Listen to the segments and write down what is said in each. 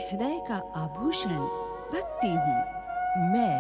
हृदय का आभूषण भक्ति हूँ। मैं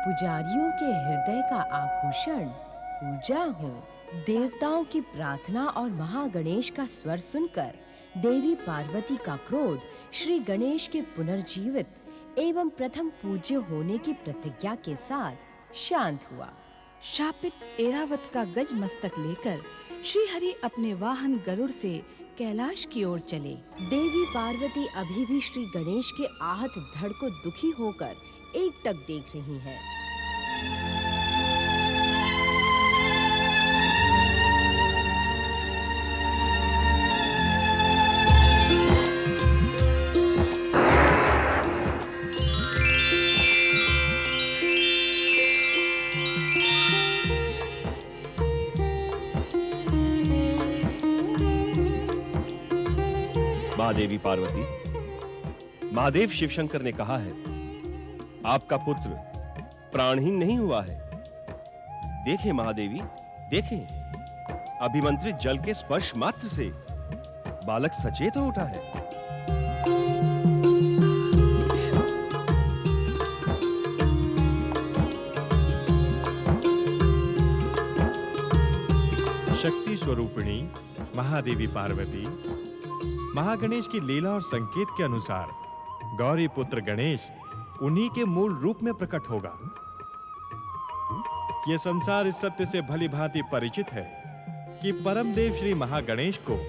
पुजारियों के हृदय का आभूषण पूजा हूँ। देवताओं की प्रार्थना और महागणेश का स्वर सुनकर देवी पार्वती का क्रोध श्री गणेश के पुनर्जीवित एवं प्रथम पूज्य होने की प्रतिज्ञा के साथ शांत हुआ। शापित ऐरावत का गज मस्तक लेकर श्री हरि अपने वाहन गरुड़ से कैलाश की ओर चले। देवी पार्वती अभी भी श्री गणेश के आहत धड़ को दुखी होकर एकटक देख रही हैं। महादेवी पार्वती, महादेव शिवशंकर ने कहा है, आपका पुत्र प्राणहीन नहीं हुआ है। देखें महादेवी, देखें, अभिमंत्रित जल के स्पर्श मात्र से बालक सचेत हो उठा है। शक्ति स्वरूपिणी महादेवी पार्वती, महागणेश की लीला और संकेत के अनुसार गौरी पुत्र गणेश उन्हीं के मूल रूप में प्रकट होगा। यह संसार इस सत्य से भली भांति परिचित है कि परम देव श्री महागणेश को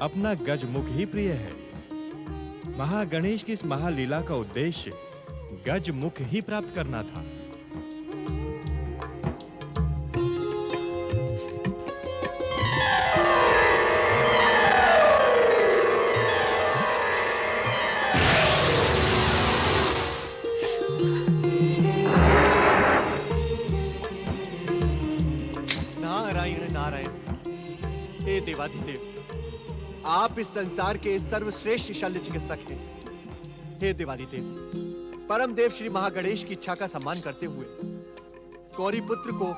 अपना गजमुख ही प्रिय है। महागणेश की इस महालीला का उद्देश्य गजमुख ही प्राप्त करना था। हे देवाधिदेव, आप इस संसार के सर्वश्रेष्ठ शल्य चिकित्सक हैं। हे देवाधिदेव, परम देव श्री महागणेश की इच्छा का सम्मान करते हुए गौरी पुत्र को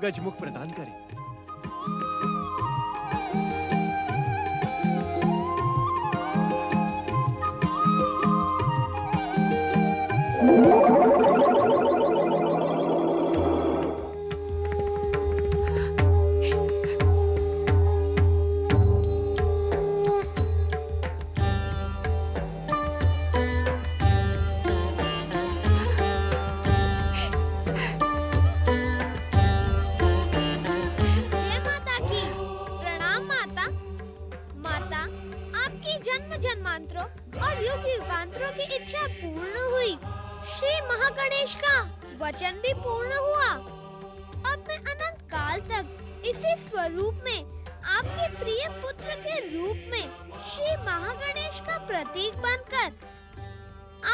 गजमुख प्रदान करें। वचन भी पूर्ण हुआ। अब मैं अनंत काल तक इसी स्वरूप में आपके प्रिय पुत्र के रूप में श्री महागणेश का प्रतीक बनकर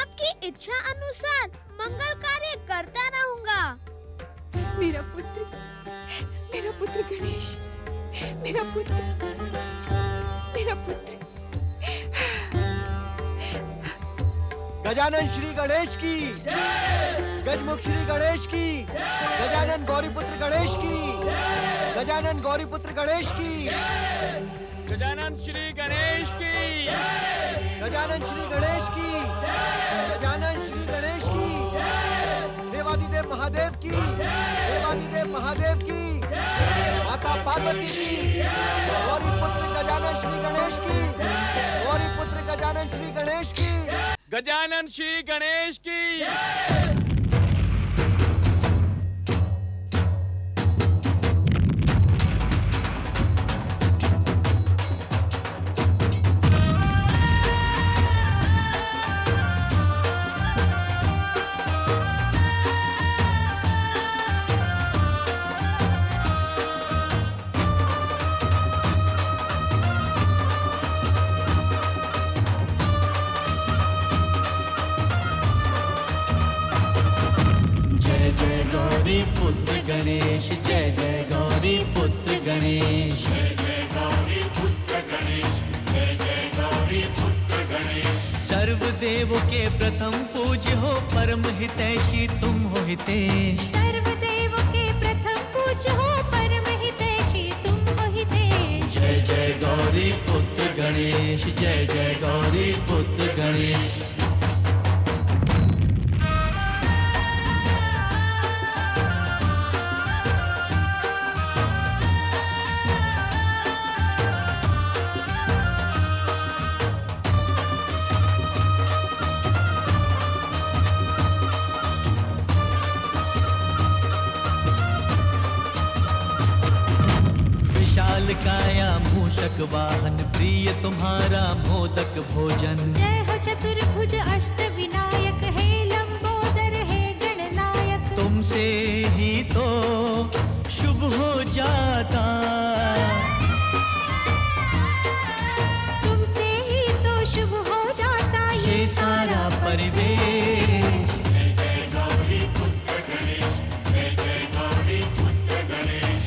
आपकी इच्छा अनुसार मंगल कार्य करता रहूंगा। मेरा पुत्र गणेश, मेरा पुत्र। गजानन श्री गणेश की, गजमुख श्री गणेश की, गजानन गौरीपुत्र गणेश की, गजानन गौरीपुत्र गणेश की, गजानन श्री गणेश की, गजानन श्री गणेश की, गजानन श्री गणेश की, देवाधिदेव महादेव की, देवाधिदेव महादेव की, माता पार्वती की, गौरीपुत्र गजानन श्री गणेश की, गौरीपुत्र गजानन श्री गणेश की, गजानन श्री गणेश की। गणेश, जय जय गौरी पुत्र गणेश, जय जय गौरी पुत्र गणेश, जय जय गौरी पुत्र गणेश। सर्वदेव के प्रथम पूज्य हो, परम हितैषी तुम हो हितेश। सर्वदेव के प्रथम पूज्य हो, परम हितैषी तुम हो हितेश। जय जय गौरी पुत्र गणेश, जय जय गौरी पुत्र गणेश। मूषक वाहन प्रिय तुम्हारा मोदक भोजन। जय हो चतुर्भुज अष्ट विनायक, हे लंबोदर हे गणनायक। तुमसे ही तो शुभ हो जाता, तुमसे ही तो शुभ हो जाता ये सारा परिवेश। जय जय गौरी पुत्र गणेश, जय जय गौरी पुत्र गणेश।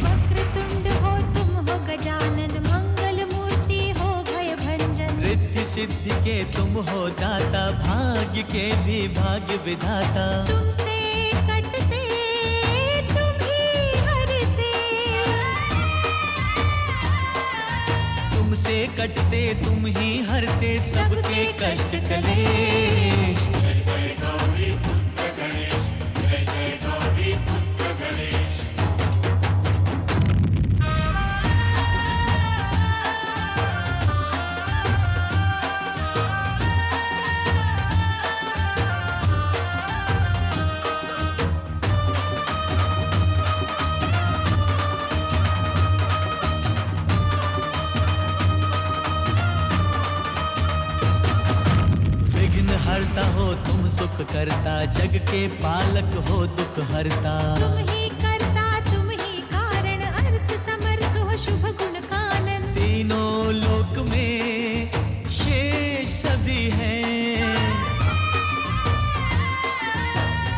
वक्रतुंड हो तुम हो गजानन, मंगल मूर्ति हो भय भंजन। रिद्धि सिद्धि के तुम हो दाता, भाग्य के भी भाग्य विधाता। तुमसे कटते तुम ही हरते, तुमसे कटते तुम ही हरते सबके कष्ट कलेश। जय जय गौरी पुत्र गणेश, जय जय गौरी पुत्र गणेश। विघ्न हरता हो तुम सुख करता, जग के पालक हो दुख हरता। तुम ही करता तुम ही कारण, अर्थ समर्थ हो शुभ गुण कानन। तीनों लोक में शेष सभी हैं,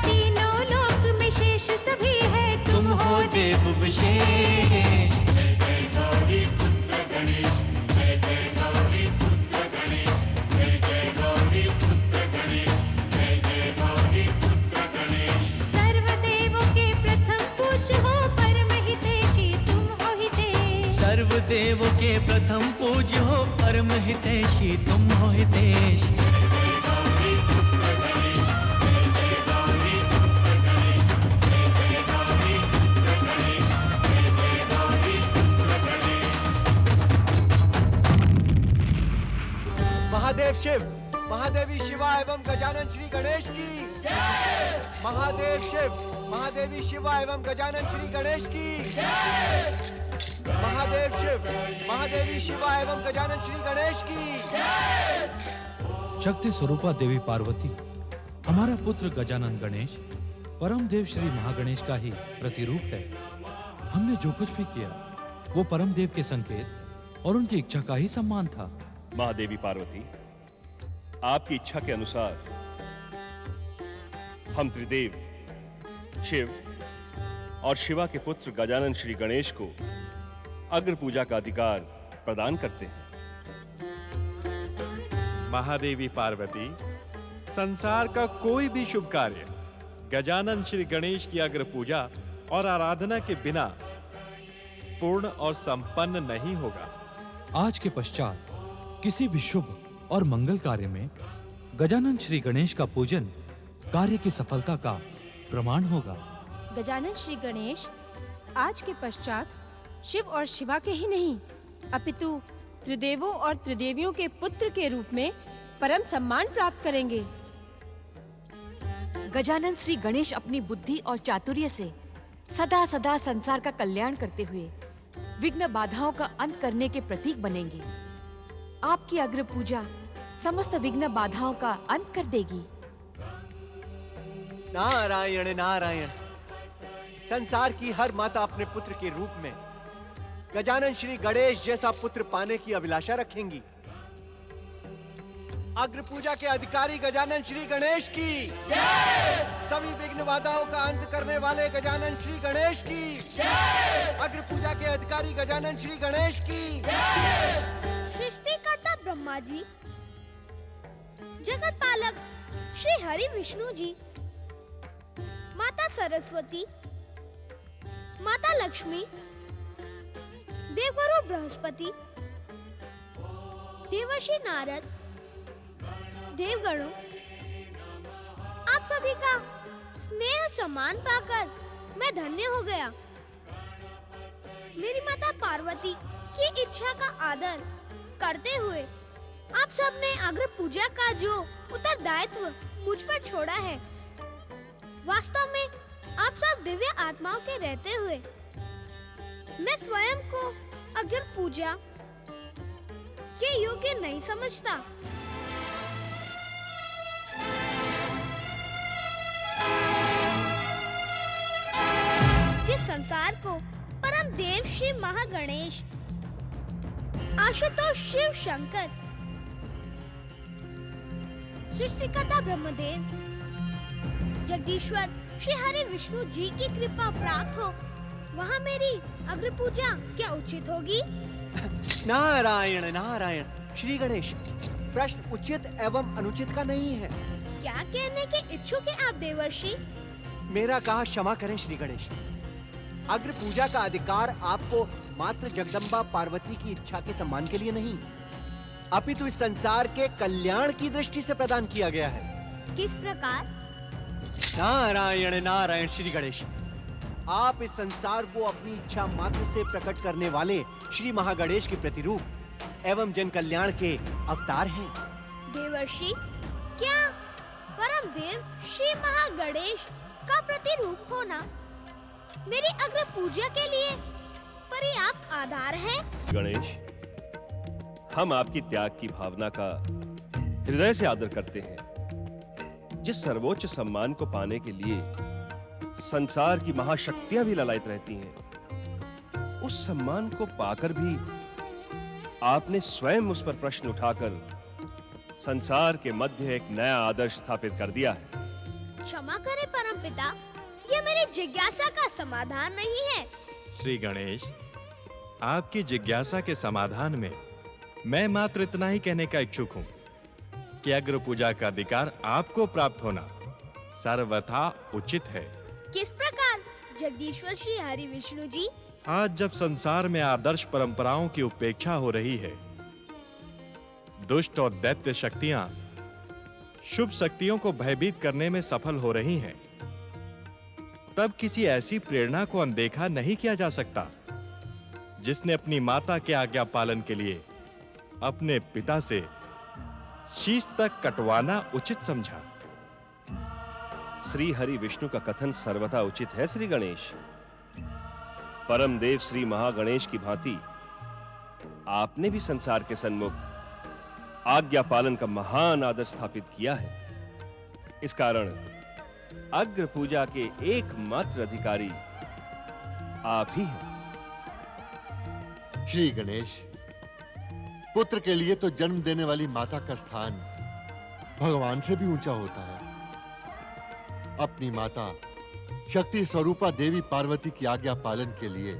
तीनों लोक में शेष सभी है, तुम हो देव विशेष। जय जय गौरी पुत्र गणेश, जय जय गौरी पुत्र गणेश, जय जय गौरी पुत्र गणेश, जय जय गौरी पुत्र गणेश। सर्वदेवों के प्रथम पूज्य हो, परम हितैषी तुम हो हितेश। सर्वदेव के प्रथम पूज्य हो, परम हितैषी तुम हो हितेश। जय जय गौरी पुत्र गणेश, जय जय गौरी पुत्र गणेश, जय जय गौरी पुत्र गणेश, जय जय गौरी पुत्र गणेश। महादेव शिव, महादेवी शिवा एवं गजानन श्री गणेश की महादेव शिव, महादेवी शिवा एवं गजानन श्री गणेश की महादेव शिव, महादेवी शिवा एवं गजानन श्री गणेश की। शक्ति स्वरूपा देवी पार्वती, हमारा पुत्र गजानन गणेश परम देव श्री महागणेश का ही प्रतिरूप है। हमने जो कुछ भी किया वो परम देव के संकेत और उनकी इच्छा का ही सम्मान था। महादेवी पार्वती, आपकी इच्छा के अनुसार हम त्रिदेव शिव और शिवा के पुत्र गजानन श्री गणेश को अग्र पूजा का अधिकार प्रदान करते हैं। महादेवी पार्वती, संसार का कोई भी शुभ कार्य गजानन श्री गणेश की अग्र पूजा और आराधना के बिना पूर्ण और संपन्न नहीं होगा। आज के पश्चात किसी भी शुभ और मंगल कार्य में गजानन श्री गणेश का पूजन कार्य की सफलता का प्रमाण होगा। गजानन श्री गणेश आज के पश्चात शिव और शिवा के ही नहीं, अपितु त्रिदेवों और त्रिदेवियों के पुत्र के रूप में परम सम्मान प्राप्त करेंगे। गजानन श्री गणेश अपनी बुद्धि और चातुर्य से सदा सदा संसार का कल्याण करते हुए विघ्न बाधाओं का अंत करने के प्रतीक बनेंगे। आपकी अग्र पूजा समस्त विघ्न बाधाओं का अंत कर देगी। नारायण नारायण। संसार की हर माता अपने पुत्र के रूप में गजानन श्री गणेश जैसा पुत्र पाने की अभिलाषा रखेंगी। अग्र पूजा के अधिकारी गजानन श्री गणेश की सभी विघ्न बाधाओं का अंत करने वाले गजानन श्री गणेश की अग्र पूजा के अधिकारी गजानन श्री गणेश की। सृष्टिकर्ता ब्रह्मा जी, जगत पालक श्री हरि विष्णु जी, माता सरस्वती, माता लक्ष्मी, देवगुरु बृहस्पति, देवर्षि नारद, देवगणों, आप सभी का स्नेह सम्मान पाकर मैं धन्य हो गया। मेरी माता पार्वती की इच्छा का आदर करते हुए आप सब ने अग्र पूजा का जो उत्तरदायित्व मुझ पर छोड़ा है, वास्तव में आप सब दिव्य आत्माओं के रहते हुए मैं स्वयं को अग्र पूजा के योग्य नहीं समझता। जिस संसार को परम देव श्री महागणेश, आशुतोष शिव शंकर, सृष्टिकर्ता ब्रह्मदेव, जगदीश्वर श्री हरि विष्णु जी की कृपा प्राप्त हो, वहाँ मेरी अग्र पूजा क्या उचित होगी? नारायण नारायण श्री गणेश, प्रश्न उचित एवं अनुचित का नहीं है। क्या कहने के इच्छुक हैं आप देवर्षि? मेरा कहा क्षमा करें श्री गणेश। अग्र पूजा का अधिकार आपको मात्र जगदम्बा पार्वती की इच्छा के सम्मान के लिए नहीं, अपितु इस संसार के कल्याण की दृष्टि से प्रदान किया गया है। किस प्रकार? नारायण नारायण श्री गणेश, आप इस संसार को अपनी इच्छा मात्र से प्रकट करने वाले श्री महागणेश के प्रतिरूप एवं जन कल्याण के अवतार हैं। देवर्षि, क्या परम देव श्री महागणेश का प्रतिरूप होना मेरी अग्र पूजा के लिए पर्याप्त आधार है? गणेश, हम आपकी त्याग की भावना का हृदय से आदर करते हैं। जिस सर्वोच्च सम्मान को पाने के लिए संसार की महाशक्तियां भी ललायत रहती हैं, उस सम्मान को पाकर भी आपने स्वयं उस पर प्रश्न उठाकर संसार के मध्य एक नया आदर्श स्थापित कर दिया है। क्षमा करें परम पिता, यह मेरी जिज्ञासा का समाधान नहीं है। श्री गणेश, आपकी जिज्ञासा के समाधान में मैं मात्र इतना ही कहने का इच्छुक हूँ कि अग्र पूजा का अधिकार आपको प्राप्त होना सर्वथा उचित है। किस प्रकार जगदीश्वर श्री हरि विष्णु जी? आज जब संसार में आदर्श परंपराओं की उपेक्षा हो रही है, दुष्ट और दैत्य शक्तियां शुभ शक्तियों को भयभीत करने में सफल हो रही हैं, तब किसी ऐसी प्रेरणा को अनदेखा नहीं किया जा सकता जिसने अपनी माता के आज्ञा पालन के लिए अपने पिता से शीश तक कटवाना उचित समझा। श्री हरि विष्णु का कथन सर्वथा उचित है श्री गणेश। परम देव श्री महागणेश की भांति आपने भी संसार के सन्मुख आज्ञा पालन का महान आदर स्थापित किया है। इस कारण अग्र पूजा के एकमात्र अधिकारी आप ही हैं। श्री गणेश, पुत्र के लिए तो जन्म देने वाली माता का स्थान भगवान से भी ऊंचा होता है। अपनी माता शक्ति स्वरूपा देवी पार्वती की आज्ञा पालन के लिए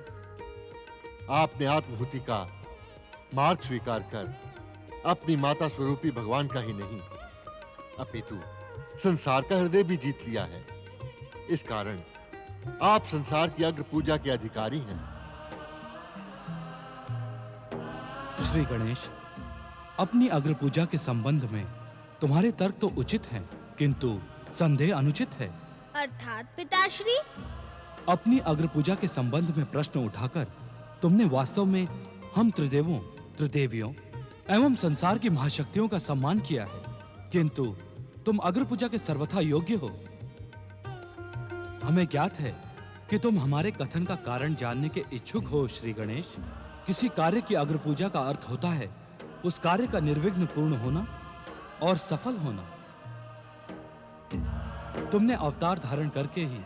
आपने आत्महुति का मार्ग स्वीकार कर अपनी माता स्वरूपी भगवान का ही नहीं, अपितु संसार का हृदय भी जीत लिया है। इस कारण आप संसार की अग्र पूजा के अधिकारी हैं। श्री गणेश, अपनी अग्र पूजा के संबंध में तुम्हारे तर्क तो उचित हैं, किंतु संदेह अनुचित है। अर्थात पिताश्री? अपनी अग्र पूजा के संबंध में प्रश्न उठाकर तुमने वास्तव में हम त्रिदेवों, त्रिदेवियों एवं संसार की महाशक्तियों का सम्मान किया है, किंतु तुम अग्र पूजा के सर्वथा योग्य हो। हमें ज्ञात है कि तुम हमारे कथन का कारण जानने के इच्छुक हो श्री गणेश। किसी कार्य की अग्र पूजा का अर्थ होता है उस कार्य का निर्विघ्न पूर्ण होना और सफल होना। तुमने अवतार धारण करके ही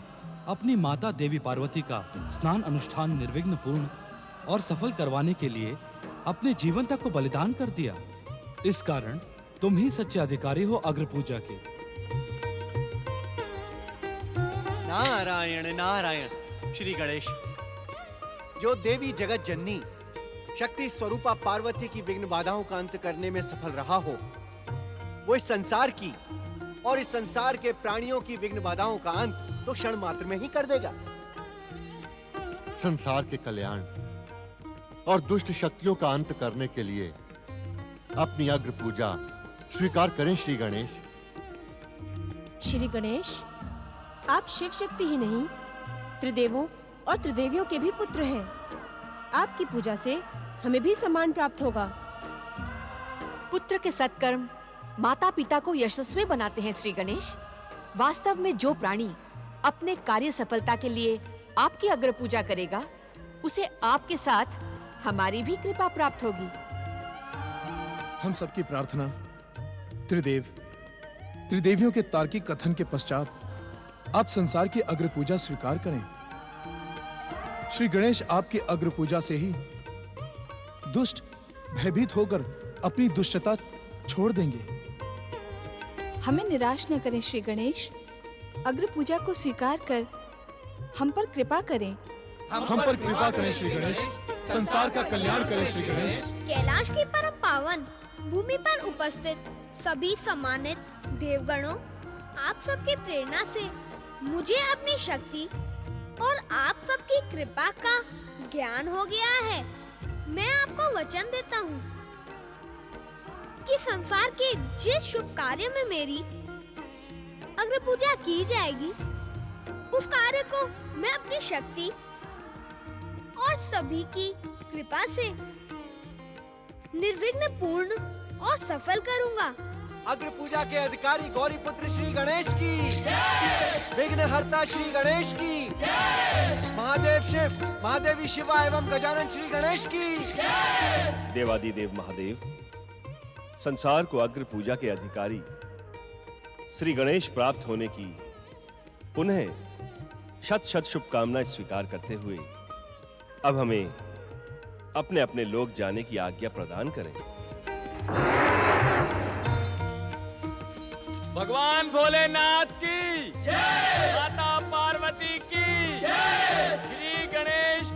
अपनी माता देवी पार्वती का स्नान अनुष्ठान निर्विघ्न पूर्ण और सफल करवाने के लिए अपने जीवन तक को बलिदान कर दिया। इस कारण तुम ही सच्चे अधिकारी हो अग्र पूजा के। नारायण नारायण श्री गणेश, जो देवी जगत जननी शक्ति स्वरूपा पार्वती की विघ्न बाधाओं का अंत करने में सफल रहा हो, वो इस संसार की और इस संसार के प्राणियों की विघ्न बाधाओं का अंत तो क्षण मात्र में ही कर देगा। संसार के कल्याण और दुष्ट शक्तियों का अंत करने के लिए अपनी अग्र पूजा स्वीकार करें श्री गणेश। श्री गणेश, आप शिव शक्ति ही नहीं, त्रिदेवों और त्रिदेवियों के भी पुत्र हैं। आपकी पूजा से हमें भी सम्मान प्राप्त होगा। पुत्र के सत्कर्म माता पिता को यशस्वी बनाते हैं श्री गणेश। वास्तव में जो प्राणी अपने कार्य सफलता के लिए आपकी अग्र पूजा करेगा, उसे आपके साथ हमारी भी कृपा प्राप्त होगी। हम सबकी प्रार्थना त्रिदेवियों के तार्किक कथन के पश्चात आप संसार की अग्र पूजा स्वीकार करें। श्री गणेश आपकी अग्र पूजा से ही दुष्ट भयभीत होकर अपनी दुष्टता छोड़ देंगे। हमें निराश न करें श्री गणेश, अग्र पूजा को स्वीकार कर हम पर कृपा करें। हम पर कृपा करें श्री गणेश, संसार का कल्याण करें श्री गणेश। कैलाश की परम पावन भूमि पर उपस्थित सभी सम्मानित देवगणों, आप सबकी प्रेरणा से मुझे अपनी शक्ति और आप सबकी कृपा का ज्ञान हो गया है। मैं आपको वचन देता हूँ कि संसार के जिस शुभ कार्य में मेरी अग्र पूजा की जाएगी, उस कार्य को मैं अपनी शक्ति और सभी की कृपा से निर्विघ्न पूर्ण और सफल करूंगा। अग्र पूजा के अधिकारी गौरी पुत्र श्री गणेश की, विघ्नहर्ता श्री गणेश की, महादेव शिव, महादेवी शिवा एवं गजानन श्री गणेश की। देवादिदेव महादेव, संसार को अग्र पूजा के अधिकारी श्री गणेश प्राप्त होने की पुनः शत शत शुभकामनाएं स्वीकार करते हुए अब हमें अपने अपने लोक जाने की आज्ञा प्रदान करें। भगवान भोलेनाथ की जय, माता पार्वती की जय, श्री गणेश